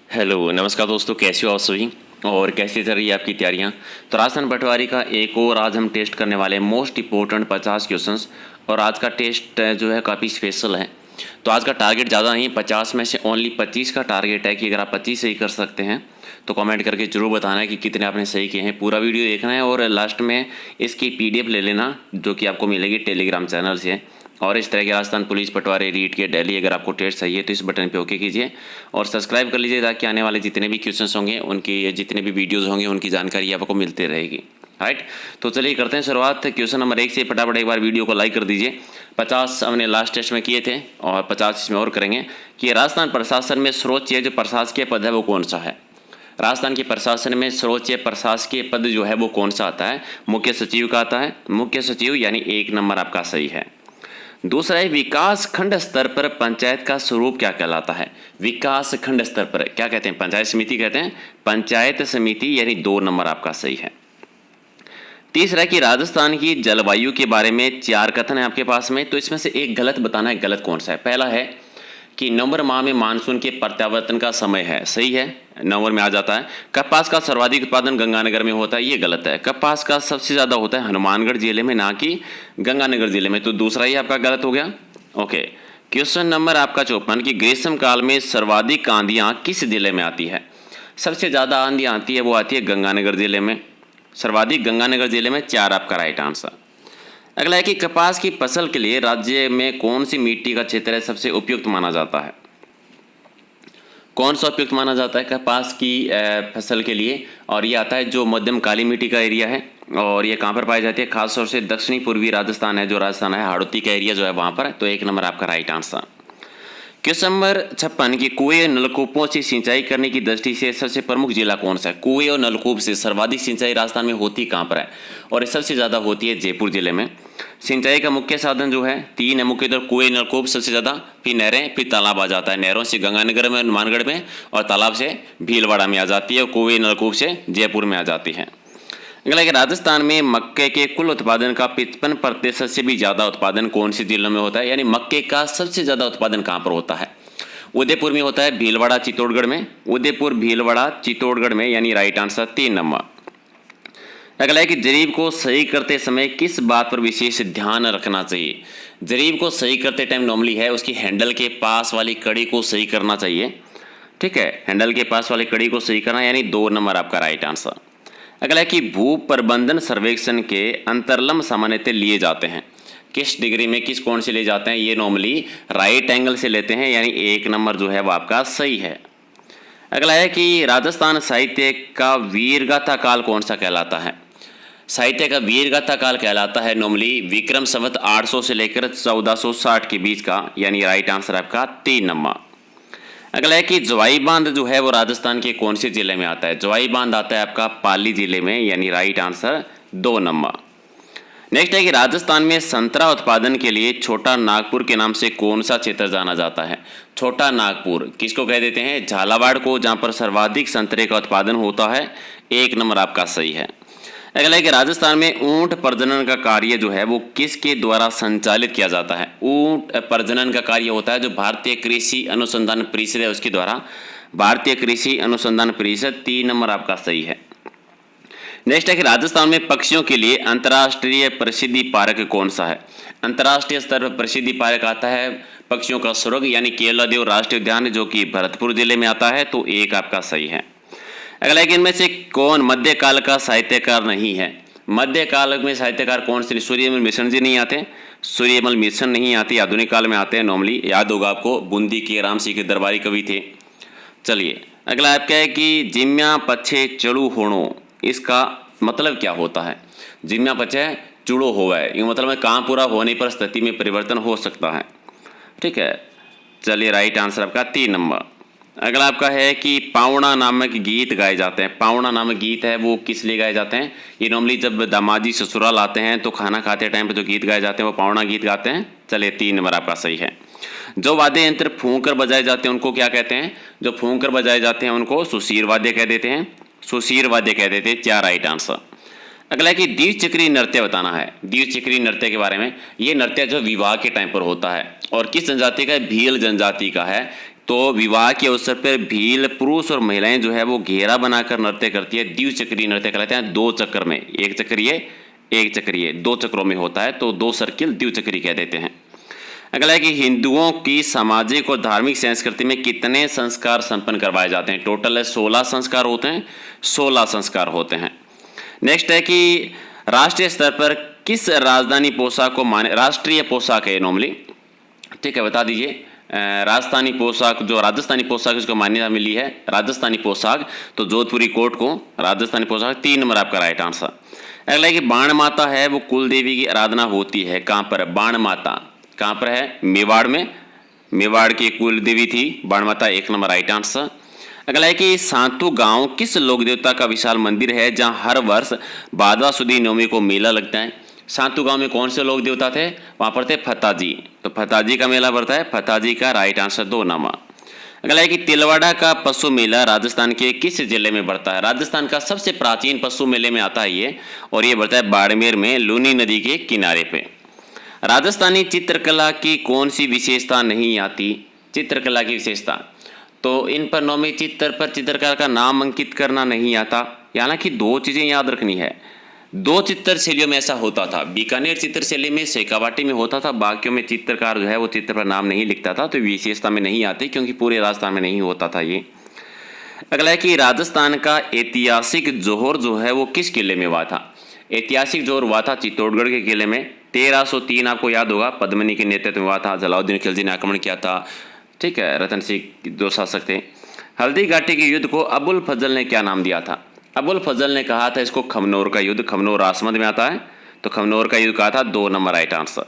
Hello नमस्कार दोस्तों, कैसे हो आप सभी और कैसी चल रही है आपकी तैयारियां। तो राजस्थान पटवारी का एक और आज हम टेस्ट करने वाले हैं मोस्ट इंपॉर्टेंट 50 क्वेश्चंस। और आज का टेस्ट जो है काफ़ी स्पेशल है। तो आज का टारगेट ज़्यादा नहीं, 50 में से ओनली 25 का टारगेट है कि अगर आप 25 सही कर सकते हैं तो कमेंट करके जरूर बताना है कि कितने आपने सही किए हैं। पूरा वीडियो देखना है और लास्ट में इसकी PDF ले लेना जो कि आपको मिलेगी टेलीग्राम चैनल से। और इस तरह के राजस्थान पुलिस पटवारी रीट के डेली अगर आपको टेस्ट चाहिए तो इस बटन पे ओके कीजिए और सब्सक्राइब कर लीजिए ताकि आने वाले जितने भी क्वेश्चंस होंगे उनकी जितने भी वीडियोस होंगे उनकी जानकारी आपको मिलती रहेगी। राइट, तो चलिए करते हैं शुरुआत क्वेश्चन नंबर 1 से। फटाफट एक बार वीडियो को लाइक कर दीजिए। 50 हमने लास्ट टेस्ट में किए थे और 50 इसमें और करेंगे कि राजस्थान प्रशासन में सर्वोच्च जो प्रशासकीय पद है वो कौन सा है। राजस्थान के प्रशासन में सर्वोच्च प्रशासकीय पद जो है वो कौन सा आता है। मुख्य सचिव का आता है। मुख्य सचिव यानी 1 नंबर आपका सही है। दूसरा है विकास खंड स्तर पर पंचायत का स्वरूप क्या कहलाता है। विकास खंड स्तर पर क्या कहते हैं, पंचायत समिति कहते हैं। पंचायत समिति यानी 2 नंबर आपका सही है। तीसरा कि राजस्थान की जलवायु के बारे में 4 कथन है आपके पास में, तो इसमें से एक गलत बताना है। गलत कौन सा है। पहला है कि नवंबर माह में मानसून के प्रत्यावर्तन का समय है, सही है, नवंबर में आ जाता है। कपास का सर्वाधिक उत्पादन गंगानगर में होता है, ये गलत है। कपास का सबसे ज़्यादा होता है हनुमानगढ़ जिले में, ना कि गंगानगर जिले में, तो दूसरा ही आपका गलत हो गया। ओके, क्वेश्चन नंबर आपका 54 कि ग्रीष्म काल में सर्वाधिक आंधियाँ किस जिले में आती है। सबसे ज़्यादा आंधियाँ आती है वो आती है गंगानगर जिले में, सर्वाधिक गंगानगर जिले में। 4 आपका राइट आंसर। अगला है कि कपास की फसल के लिए राज्य में कौन सी मिट्टी का क्षेत्र है सबसे उपयुक्त माना जाता है। कौन सा उपयुक्त माना जाता है कपास की फसल के लिए, और ये आता है जो मध्यम काली मिट्टी का एरिया है। और ये कहाँ पर पाई जाती है, खासतौर से दक्षिणी पूर्वी राजस्थान है, जो राजस्थान है हाड़ौती का एरिया जो है वहाँ पर। तो 1 नंबर आपका राइट आंसर। क्वेश्चन नंबर 56 की कुएं नलकूपों से सिंचाई करने की दृष्टि से सबसे प्रमुख जिला कौन सा है। कुएं और नलकूप से सर्वाधिक सिंचाई राजस्थान में होती कहाँ पर है, और ये सबसे ज़्यादा होती है जयपुर जिले में। सिंचाई का मुख्य साधन जो है 3 है मुख्यतः, कुएं नलकूप सबसे ज़्यादा, फिर नहरें, फिर तालाब आ जाता है। नहरों से गंगानगर में, हनुमानगढ़ में, और तालाब से भीलवाड़ा में आ जाती है, और कुएं नलकूप से जयपुर में आ जाती है। अगला कि राजस्थान में मक्के के कुल उत्पादन का 55% से भी ज़्यादा उत्पादन कौन से जिलों में होता है, यानी मक्के का सबसे ज़्यादा उत्पादन कहाँ पर होता है। उदयपुर में होता है, भीलवाड़ा चित्तौड़गढ़ में। उदयपुर भीलवाड़ा चित्तौड़गढ़ में, यानी राइट आंसर 3 नंबर। अगला है कि जरीब को सही करते समय किस बात पर विशेष ध्यान रखना चाहिए। जरीब को सही करते टाइम नॉर्मली है उसकी हैंडल के पास वाली कड़ी को सही करना चाहिए। ठीक है, हैंडल के पास वाली कड़ी को सही करना, यानी 2 नंबर आपका राइट आंसर। अगला है कि भू प्रबंधन सर्वेक्षण के अंतरलंब सामान्यतः लिए जाते हैं किस डिग्री में, किस कोण से ले जाते हैं। ये नॉर्मली राइट एंगल से लेते हैं, यानी 1 नंबर जो है वो आपका सही है। अगला है कि राजस्थान साहित्य का वीरगाथा काल कौन सा कहलाता है। साहित्य का वीरगाथा काल कहलाता है नॉर्मली विक्रम संवत 800 से लेकर 1460 के बीच का, यानी राइट आंसर आपका 3 नंबर। अगला है कि जवाई बांध जो है वो राजस्थान के कौन से जिले में आता है। जवाई बांध आता है आपका पाली जिले में, यानी राइट आंसर 2 नंबर। नेक्स्ट है कि राजस्थान में संतरा उत्पादन के लिए छोटा नागपुर के नाम से कौन सा क्षेत्र जाना जाता है। छोटा नागपुर किसको कह देते हैं, झालावाड़ को, जहां पर सर्वाधिक संतरे का उत्पादन होता है। 1 नंबर आपका सही है। अगला है कि राजस्थान में ऊंट प्रजनन का कार्य जो है वो किसके द्वारा संचालित किया जाता है। ऊंट प्रजनन का कार्य होता है जो भारतीय कृषि अनुसंधान परिषद है उसके द्वारा, भारतीय कृषि अनुसंधान परिषद। 3 नंबर आपका सही है। नेक्स्ट है कि राजस्थान में पक्षियों के लिए अंतर्राष्ट्रीय प्रसिद्धि पार्क कौन सा है। अंतर्राष्ट्रीय स्तर पर प्रसिद्धि पार्क आता है पक्षियों का स्वर्ग, यानी केवलादेव राष्ट्रीय उद्यान जो कि भरतपुर जिले में आता है। तो 1 आपका सही है। अगला है कि इनमें से कौन मध्यकाल का साहित्यकार नहीं है। मध्यकाल में साहित्यकार कौन से, सूर्यमल मिश्र जी नहीं आते, सूर्यमल मिश्र नहीं आते, आधुनिक काल में आते हैं नॉर्मली, याद होगा आपको, बूंदी के राम सिंह के दरबारी कवि थे। चलिए अगला आपका है कि जिम्या पच्छे चढ़ू होणो, इसका मतलब क्या होता है। जिम्या पच्छे चुड़ो होवे, ये मतलब है काम पूरा होने पर स्थिति में परिवर्तन हो सकता है। ठीक है, चलिए राइट आंसर आपका 3 नंबर। अगला आपका है कि पावणा नामक गीत गाए जाते हैं। पावणा नामक गीत है वो किस लिए गाए जाते हैं। ये नॉर्मली जब दामाजी ससुराल आते हैं तो खाना खाते टाइम पे जो गीत गाए जाते हैं वो पावणा गीत गाते हैं। चलिए 3 नंबर आपका सही है। जो वाद्य यंत्र फूंक कर बजाए जाते हैं उनको क्या कहते हैं। जो फूंक कर बजाए जाते हैं उनको सुशीर वाद्य कह देते हैं, सुशीर वाद्य कह देते हैं। 4 राइट आंसर। अगला है कि द्विचक्री नृत्य बताना है। द्विचक्री नृत्य के बारे में, ये नृत्य जो विवाह के टाइम पर होता है और किस जनजाति का है, भील जनजाति का है। तो विवाह के अवसर पर भील पुरुष और महिलाएं जो है वो घेरा बनाकर नृत्य करती है, द्विचक्रीय नृत्य कहलाते हैं। 2 चक्र में, एक चक्रीय 2 चक्रों में होता है, तो 2 सर्किल द्विचक्रीय कह देते हैं। अगला है कि हिंदुओं की सामाजिक और धार्मिक संस्कृति में कितने संस्कार संपन्न करवाए जाते हैं? टोटल 16 संस्कार होते हैं, 16 संस्कार होते हैं। नेक्स्ट है कि राष्ट्रीय स्तर पर किस राजधानी पोशाक को मान्य, राष्ट्रीय पोशाक है नॉर्मली, ठीक है, बता दीजिए। राजस्थानी पोशाक, जो राजस्थानी पोशाक इसको मान्यता मिली है, राजस्थानी पोशाक, तो जोधपुरी कोट को राजस्थानी पोशाक, 3 नंबर आपका राइट आंसर। अगला है कि बाण माता है वो कुल देवी की आराधना होती है, कहाँ पर? बाण माता कहाँ पर है? मेवाड़ में, मेवाड़ की कुल देवी थी बाण माता, 1 नंबर राइट आंसर। अगला है कि सांतु गांव किस लोक देवता का विशाल मंदिर है जहां हर वर्ष भादवा सुदी नवमी को मेला लगता है? सांतु गांव में कौन से लोक देवता थे? वहां पर थे फताजी, तो फताजी का मेला पड़ता है, फताजी का राइट आंसर 2 नंबर। अगला है कि तिलवाड़ा का पशु मेला राजस्थान के किस जिले में बढ़ता है? राजस्थान का सबसे प्राचीन पशु मेले में आता है ये, और ये बढ़ता है बाड़मेर में, लूनी नदी के किनारे पे। राजस्थानी चित्रकला की कौन सी विशेषता नहीं आती? चित्रकला की विशेषता, तो इन पर नौवीं चित्र पर चित्रकार का नाम अंकित करना नहीं आता। हालांकि 2 चीज़ें याद रखनी है, 2 चित्र शैलियों में ऐसा होता था। बीकानेर चित्र शैली में, शेखावाटी में होता था, बाकियों में चित्रकार जो है वो चित्र पर नाम नहीं लिखता था, तो विशेषता में नहीं आती क्योंकि पूरे राजस्थान में नहीं होता था ये। अगला है कि राजस्थान का ऐतिहासिक जोहर जो है वो किस किले में हुआ था? ऐतिहासिक जोहर हुआ था चित्तौड़गढ़ के किले में, 1303 आपको याद होगा, पद्मिनी के नेतृत्व में हुआ था, जलाउद्दीन खिलजी ने आक्रमण किया था, ठीक है, रतन सिंह जो शासक थे। हल्दी घाटी के युद्ध को अबुल फजल ने क्या नाम दिया था? अबुल फजल ने कहा था इसको खमनोर का युद्ध, खमनोर राजमंद में आता है, तो खमनोर का युद्ध कहा था, 2 नंबर राइट आंसर।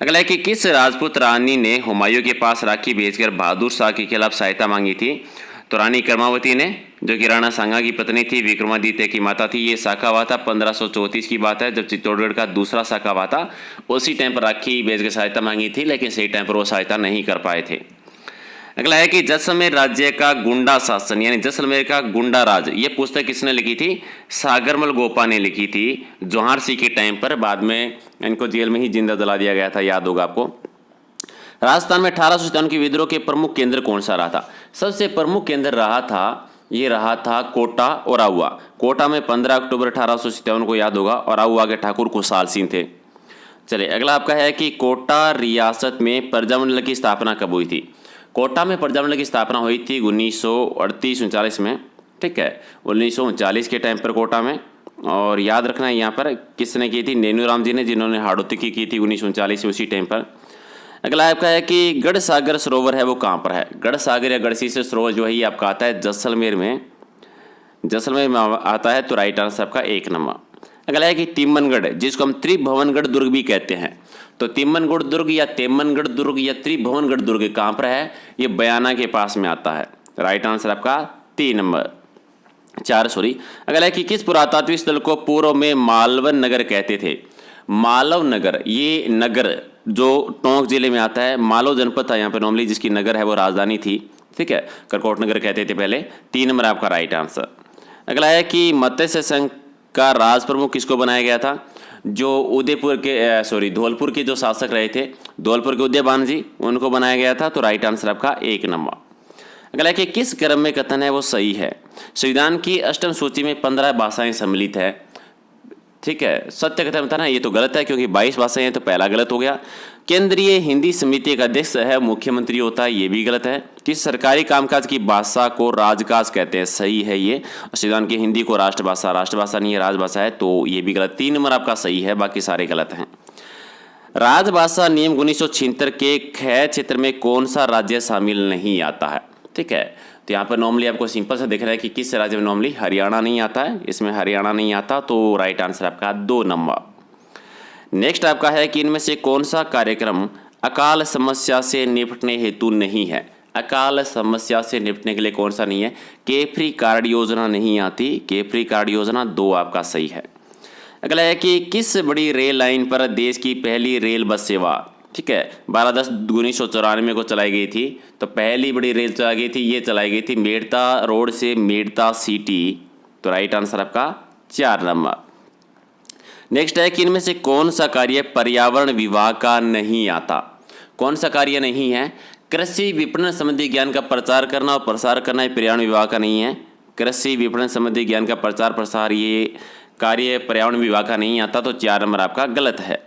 अगला है कि किस राजपूत रानी ने हुमायूं के पास राखी भेजकर बहादुर शाह के खिलाफ सहायता मांगी थी? तो रानी कर्मावती ने, जो कि राणा सांगा की पत्नी थी, विक्रमादित्य की माता थी। ये शाखा हुआ था 1534 की बात है, जब चित्तौड़गढ़ का दूसरा शाखा हुआ था। उसी टाइम पर राखी भेजकर सहायता मांगी थी, लेकिन सही टाइम पर वो सहायता नहीं कर पाए थे। अगला है कि जैसलमेर राज्य का गुंडा शासन, यानी जैसलमेर का गुंडा राज, ये पुस्तक किसने लिखी थी? सागरमल गोपा ने लिखी थी, जौहर सिंह के टाइम पर। बाद में इनको जेल में ही जिंदा जला दिया गया था, याद होगा आपको। राजस्थान में 1857 के विद्रोह के प्रमुख केंद्र कौन सा रहा था? सबसे प्रमुख केंद्र रहा था, ये रहा था कोटा और आउआ। कोटा में 15 अक्टूबर 1857 को याद होगा, और आउआ के ठाकुर खुशहाल सिंह थे। चलिए अगला आपका है कि कोटा रियासत में प्रजामंडल की स्थापना कब हुई थी? कोटा में प्रजामंडल की स्थापना हुई थी 1938-39 में, ठीक है, 1939 के टाइम पर कोटा में। और याद रखना है यहाँ पर किसने की थी? नेनूराम जी ने, जिन्होंने हाड़ौती की थी 1939 में, उसी टाइम पर। अगला आपका है कि गढ़सागर सरोवर है वो कहाँ पर है? गढ़सागर या गढ़सीसर सरोवर जो है ये आपका आता है जैसलमेर में, जैसलमेर में आता है, तो राइट आंसर आपका 1 नंबर। अगला है कि तिम्मनगढ़, जिसको हम त्रिभुवनगढ़ दुर्ग भी कहते हैं, तो तिम्मनगढ़ दुर्ग या तेमनगढ़ दुर्ग या त्रिभुवनगढ़ दुर्ग कहाँ पर है? ये बयाना के पास में आता है, राइट आंसर आपका 3 नंबर 4 सॉरी। अगला है कि किस पुरातात्विक स्थल को पूर्व में मालवन नगर कहते थे? मालव नगर, ये नगर जो टोंक जिले में आता है, मालव जनपद था यहाँ पे नॉर्मली, जिसकी नगर है वो राजधानी थी, ठीक है, करकोट नगर कहते थे पहले। 3 नंबर आपका राइट आंसर। अगला है कि मत्स्य संघ का राज प्रमुख किसको बनाया गया था? जो उदयपुर के धौलपुर के जो शासक रहे थे, धौलपुर के उदयबान जी, उनको बनाया गया था, तो राइट आंसर आपका 1 नंबर। अगला है कि किस क्रम में कथन है वो सही है? संविधान की अष्टम सूची में 15 भाषाएं सम्मिलित है, ठीक है, सत्य कथन बताना ये तो गलत है क्योंकि 22 भाषाएं हैं, तो पहला गलत हो गया। केंद्रीय हिंदी समिति का अध्यक्ष है मुख्यमंत्री होता है, ये भी गलत है। किस सरकारी कामकाज की भाषा को राजकाज कहते हैं? सही है ये। संविधान की हिंदी को राष्ट्रभाषा नहीं है, राजभाषा है, तो ये भी गलत। 3 नंबर आपका सही है, बाकी सारे गलत हैं। राजभाषा नियम 1976 के ख क्षेत्र में कौन सा राज्य शामिल नहीं आता है? ठीक है, तो यहाँ पर नॉर्मली आपको सिंपल सा दिख रहा है कि किस राज्य में नॉर्मली हरियाणा नहीं आता है, इसमें हरियाणा नहीं आता, तो राइट आंसर आपका 2 नंबर। नेक्स्ट आपका है कि इनमें से कौन सा कार्यक्रम अकाल समस्या से निपटने हेतु नहीं है? अकाल समस्या से निपटने के लिए कौन सा नहीं है? केफ्री कार्ड योजना नहीं आती, केफ्री कार्ड योजना 2 आपका सही है। अगला है कि किस बड़ी रेल लाइन पर देश की पहली रेल बस सेवा, ठीक है, 12/10/1994 को चलाई गई थी, तो पहली बड़ी रेल चलाई गई थी, ये चलाई गई थी मेड़ता रोड से मेड़ता सिटी, तो राइट आंसर आपका 4 नंबर। नेक्स्ट है कि इनमें से कौन सा कार्य पर्यावरण विभाग का नहीं आता? कौन सा कार्य नहीं है? कृषि विपणन संबंधी ज्ञान का प्रचार करना और प्रसार करना ये पर्यावरण विभाग का नहीं है। कृषि विपणन संबंधी ज्ञान का प्रचार प्रसार ये कार्य पर्यावरण विभाग का नहीं आता, तो 4 नंबर आपका गलत है।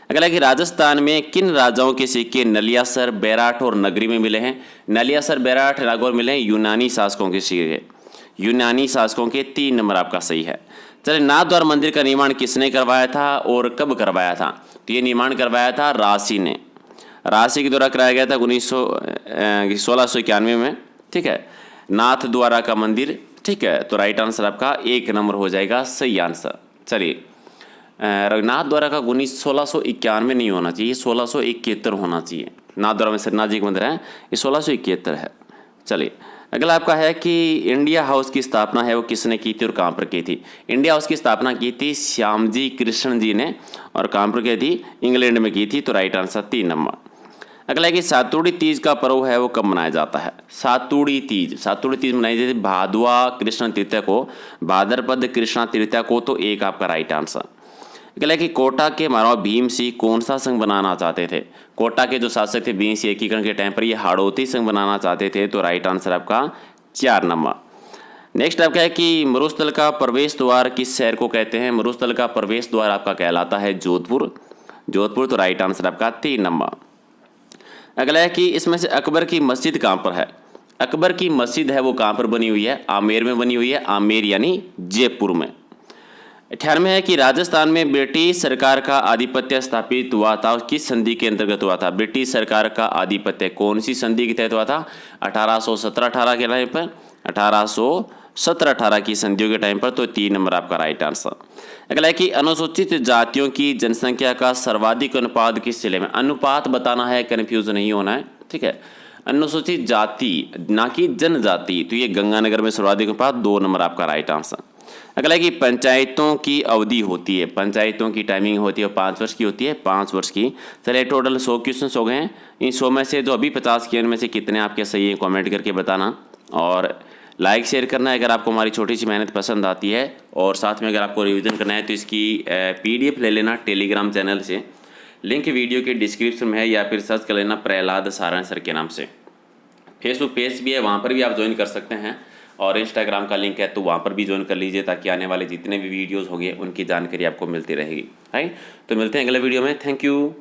अगला कि राजस्थान में किन राजाओं के सिक्के नलियासर, बैराठ और नगरी में मिले हैं? नलियासर, बैराठ, नागौर मिले हैं यूनानी शासकों के सिक्के, यूनानी शासकों के। 3 नंबर आपका सही है। चलिए, नाथद्वारा मंदिर का निर्माण किसने करवाया था और कब करवाया था? तो ये निर्माण करवाया था राशि ने, राशि के द्वारा कराया गया था 1691 में। ठीक है, नाथ द्वारा का मंदिर। ठीक है, तो राइट आंसर आपका 1 नंबर हो जाएगा सही आंसर। चलिए, रघुनाथ द्वारा का 1691 नहीं होना चाहिए, 1671 होना चाहिए। नाथ द्वारा में सरनाथ जी का मंदिर है, ये 1671 है। चलिए, अगला आपका है कि इंडिया हाउस की स्थापना है वो किसने की थी और कहाँ पर की थी? इंडिया हाउस की स्थापना की थी श्यामजी कृष्ण जी ने, और कहाँ पर की थी? इंग्लैंड में की थी, तो राइट आंसर 3 नंबर। अगला है कि सातुड़ी तीज का पर्व है वो कब मनाया जाता है? सातुड़ी तीज, सातुड़ी तीज मनाई जाती है भादवा कृष्ण तृतीया को, भाद्रपद कृष्ण तृतीया को, तो 1 आपका राइट आंसर। अगला है कि कोटा के महाराणा भीम सिंह कौन सा संघ बनाना चाहते थे? कोटा के जो शासक थे भीम सिंह एकीकरण के टाइम पर ये हाड़ौती संघ बनाना चाहते थे, तो राइट आंसर आपका 4 नंबर। नेक्स्ट आपका है कि मरुस्थल का प्रवेश द्वार किस शहर को कहते हैं? मरुस्थल का प्रवेश द्वार आपका कहलाता है जोधपुर, जोधपुर, तो राइट आंसर आपका 3 नंबर। अगला है कि इसमें से अकबर की मस्जिद कहाँ पर है? अकबर की मस्जिद है वो कहाँ पर बनी हुई है? आमेर में बनी हुई है, आमेर यानी जयपुर में। 98 है कि राजस्थान में ब्रिटिश सरकार का आधिपत्य स्थापित हुआ था, किस संधि के अंतर्गत हुआ था? ब्रिटिश सरकार का आधिपत्य कौन सी संधि के तहत हुआ था? 1817-18 के टाइम पर, 1817-18 की संधियों के टाइम पर, तो 3 नंबर आपका राइट आंसर। अगला है कि अनुसूचित जातियों की जनसंख्या का सर्वाधिक अनुपात किस जिले में? अनुपात बताना है, कन्फ्यूज नहीं होना है। ठीक है, अनुसूचित जाति ना कि जनजाति, तो ये गंगानगर में सर्वाधिक अनुपात, 2 नंबर आपका राइट आंसर। अगला है कि पंचायतों की अवधि होती है, पंचायतों की टाइमिंग होती है 5 वर्ष की होती है, 5 वर्ष की। चलिए, टोटल 100 क्वेश्चन हो गए हैं। इन 100 में से जो अभी 50 किए उनमें से कितने आपके सही है कमेंट करके बताना, और लाइक शेयर करना है अगर आपको हमारी छोटी सी मेहनत पसंद आती है। और साथ में अगर आपको रिवीजन करना है तो इसकी PDF ले लेना टेलीग्राम चैनल से, लिंक वीडियो के डिस्क्रिप्शन में है, या फिर सर्च कर लेना प्रहलाद सारण सर के नाम से। फेसबुक पेज भी है, वहाँ पर भी आप ज्वाइन कर सकते हैं, और इंस्टाग्राम का लिंक है तो वहाँ पर भी ज्वाइन कर लीजिए, ताकि आने वाले जितने भी वीडियोज़ होंगे उनकी जानकारी आपको मिलती रहेगी। है, तो मिलते हैं अगले वीडियो में। Thank you.